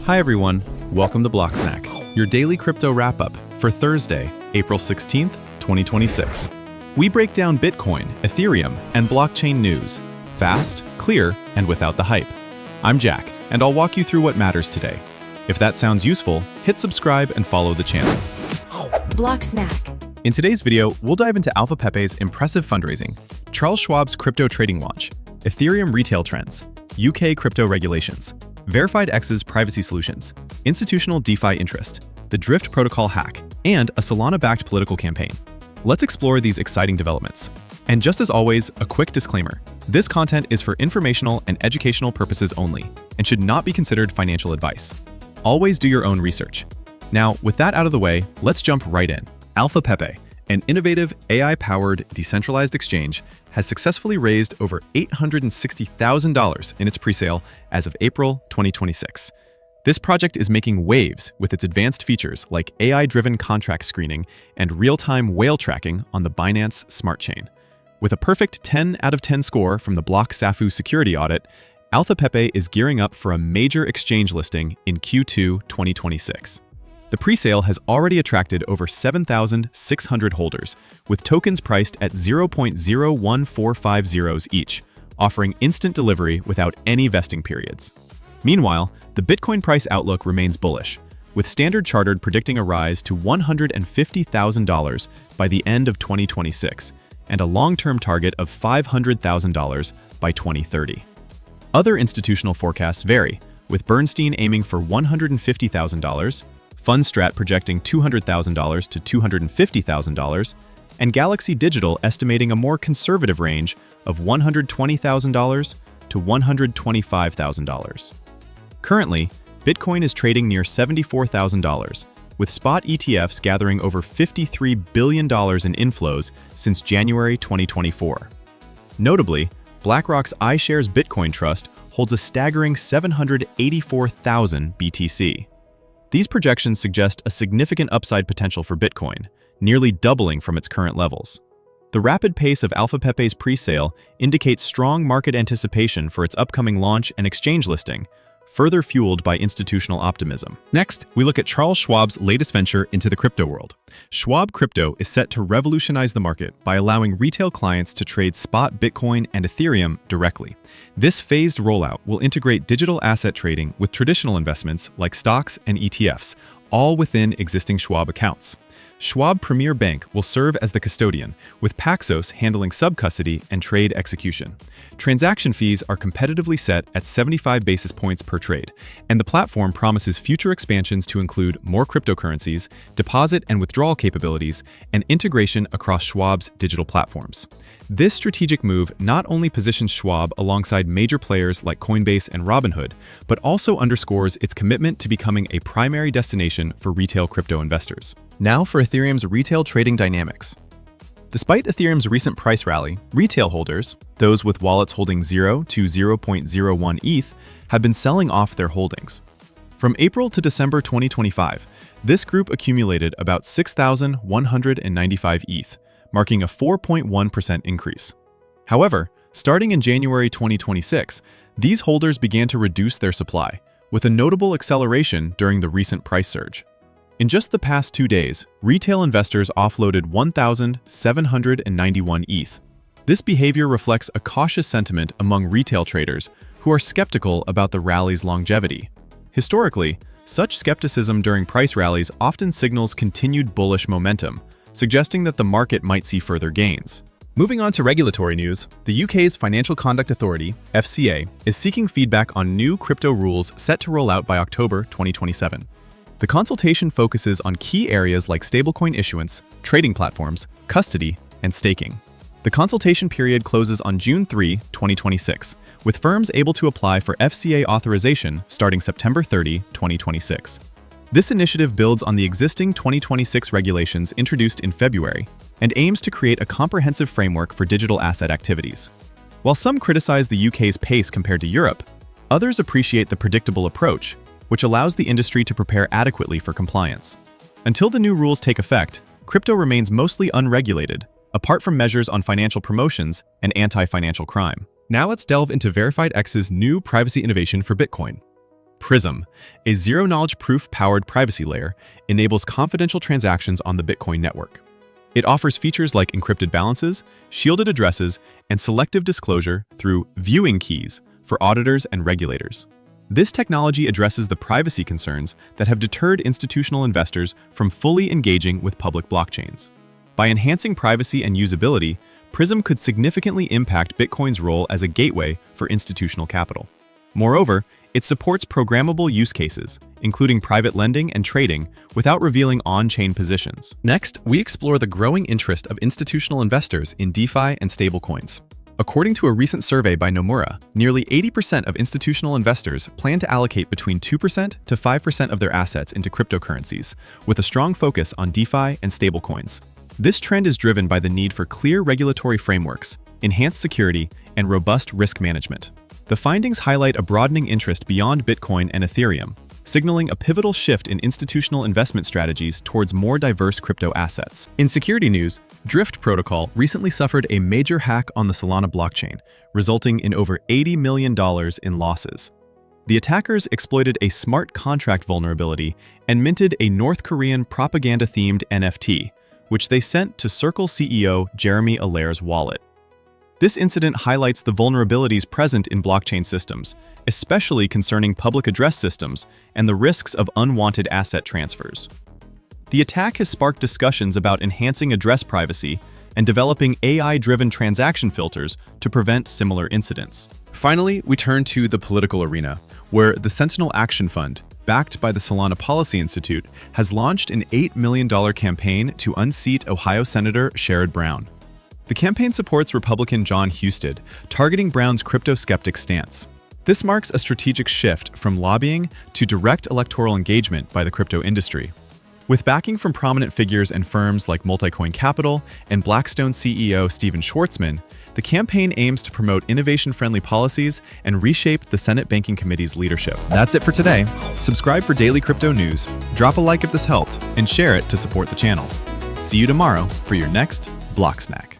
Hi everyone, welcome to BlockSnack, your daily crypto wrap-up for Thursday, April 16th, 2026. We break down Bitcoin, Ethereum, and blockchain news, fast, clear, and without the hype. I'm Jack, and I'll walk you through what matters today. If that sounds useful, hit subscribe and follow the channel. BlockSnack. In today's video, we'll dive into AlphaPepe's impressive fundraising, Charles Schwab's crypto trading launch, Ethereum retail trends, UK crypto regulations, VerifiedX's privacy solutions, institutional DeFi interest, the Drift protocol hack, and a Solana-backed political campaign. Let's explore these exciting developments. And just as always, a quick disclaimer. This content is for informational and educational purposes only and should not be considered financial advice. Always do your own research. Now, with that out of the way, let's jump right in. AlphaPepe, an innovative AI-powered decentralized exchange, has successfully raised over $860,000 in its presale as of April 2026. This project is making waves with its advanced features like AI-driven contract screening and real-time whale tracking on the Binance Smart Chain. With a perfect 10 out of 10 score from the BlockSnack security audit, AlphaPepe is gearing up for a major exchange listing in Q2 2026. The presale has already attracted over 7,600 holders, with tokens priced at 0.01450 each, offering instant delivery without any vesting periods. Meanwhile, the Bitcoin price outlook remains bullish, with Standard Chartered predicting a rise to $150,000 by the end of 2026 and a long-term target of $500,000 by 2030. Other institutional forecasts vary, with Bernstein aiming for $150,000, Fundstrat projecting $200,000 to $250,000, and Galaxy Digital estimating a more conservative range of $120,000 to $125,000. Currently, Bitcoin is trading near $74,000, with spot ETFs gathering over $53 billion in inflows since January 2024. Notably, BlackRock's iShares Bitcoin Trust holds a staggering 784,000 BTC. These projections suggest a significant upside potential for Bitcoin, nearly doubling from its current levels. The rapid pace of AlphaPepe's presale indicates strong market anticipation for its upcoming launch and exchange listing, further fueled by institutional optimism. Next, we look at Charles Schwab's latest venture into the crypto world. Schwab Crypto is set to revolutionize the market by allowing retail clients to trade spot Bitcoin and Ethereum directly. This phased rollout will integrate digital asset trading with traditional investments like stocks and ETFs, all within existing Schwab accounts. Schwab Premier Bank will serve as the custodian, with Paxos handling sub-custody and trade execution. Transaction fees are competitively set at 75 basis points per trade, and the platform promises future expansions to include more cryptocurrencies, deposit and withdrawal capabilities, and integration across Schwab's digital platforms. This strategic move not only positions Schwab alongside major players like Coinbase and Robinhood, but also underscores its commitment to becoming a primary destination for retail crypto investors. Now for Ethereum's retail trading dynamics. Despite Ethereum's recent price rally, retail holders, those with wallets holding 0 to 0.01 ETH, have been selling off their holdings. From April to December 2025, this group accumulated about 6,195 ETH, marking a 4.1% increase. However, starting in January 2026, these holders began to reduce their supply, with a notable acceleration during the recent price surge. In just the past 2 days, retail investors offloaded 1,791 ETH. This behavior reflects a cautious sentiment among retail traders who are skeptical about the rally's longevity. Historically, such skepticism during price rallies often signals continued bullish momentum, suggesting that the market might see further gains. Moving on to regulatory news, the UK's Financial Conduct Authority, FCA, is seeking feedback on new crypto rules set to roll out by October 2027. The consultation focuses on key areas like stablecoin issuance, trading platforms, custody, and staking. The consultation period closes on June 3, 2026, with firms able to apply for FCA authorization starting September 30, 2026. This initiative builds on the existing 2026 regulations introduced in February and aims to create a comprehensive framework for digital asset activities. While some criticize the UK's pace compared to Europe, others appreciate the predictable approach, which allows the industry to prepare adequately for compliance. Until the new rules take effect, crypto remains mostly unregulated, apart from measures on financial promotions and anti-financial crime. Now let's delve into VerifiedX's new privacy innovation for Bitcoin. Prism, a zero-knowledge proof-powered privacy layer, enables confidential transactions on the Bitcoin network. It offers features like encrypted balances, shielded addresses, and selective disclosure through viewing keys for auditors and regulators. This technology addresses the privacy concerns that have deterred institutional investors from fully engaging with public blockchains. By enhancing privacy and usability, Prism could significantly impact Bitcoin's role as a gateway for institutional capital. Moreover, it supports programmable use cases, including private lending and trading, without revealing on-chain positions. Next, we explore the growing interest of institutional investors in DeFi and stablecoins. According to a recent survey by Nomura, nearly 80% of institutional investors plan to allocate between 2% to 5% of their assets into cryptocurrencies, with a strong focus on DeFi and stablecoins. This trend is driven by the need for clear regulatory frameworks, enhanced security, and robust risk management. The findings highlight a broadening interest beyond Bitcoin and Ethereum, signaling a pivotal shift in institutional investment strategies towards more diverse crypto assets. In security news, Drift Protocol recently suffered a major hack on the Solana blockchain, resulting in over $80 million in losses. The attackers exploited a smart contract vulnerability and minted a North Korean propaganda-themed NFT, which they sent to Circle CEO Jeremy Allaire's wallet. This incident highlights the vulnerabilities present in blockchain systems, especially concerning public address systems and the risks of unwanted asset transfers. The attack has sparked discussions about enhancing address privacy and developing AI-driven transaction filters to prevent similar incidents. Finally, we turn to the political arena, where the Sentinel Action Fund, backed by the Solana Policy Institute, has launched an $8 million campaign to unseat Ohio Senator Sherrod Brown. The campaign supports Republican John Husted, targeting Brown's crypto-skeptic stance. This marks a strategic shift from lobbying to direct electoral engagement by the crypto industry. With backing from prominent figures and firms like Multicoin Capital and Blackstone CEO Steven Schwartzman, the campaign aims to promote innovation-friendly policies and reshape the Senate Banking Committee's leadership. That's it for today. Subscribe for daily crypto news, drop a like if this helped, and share it to support the channel. See you tomorrow for your next BlockSnack.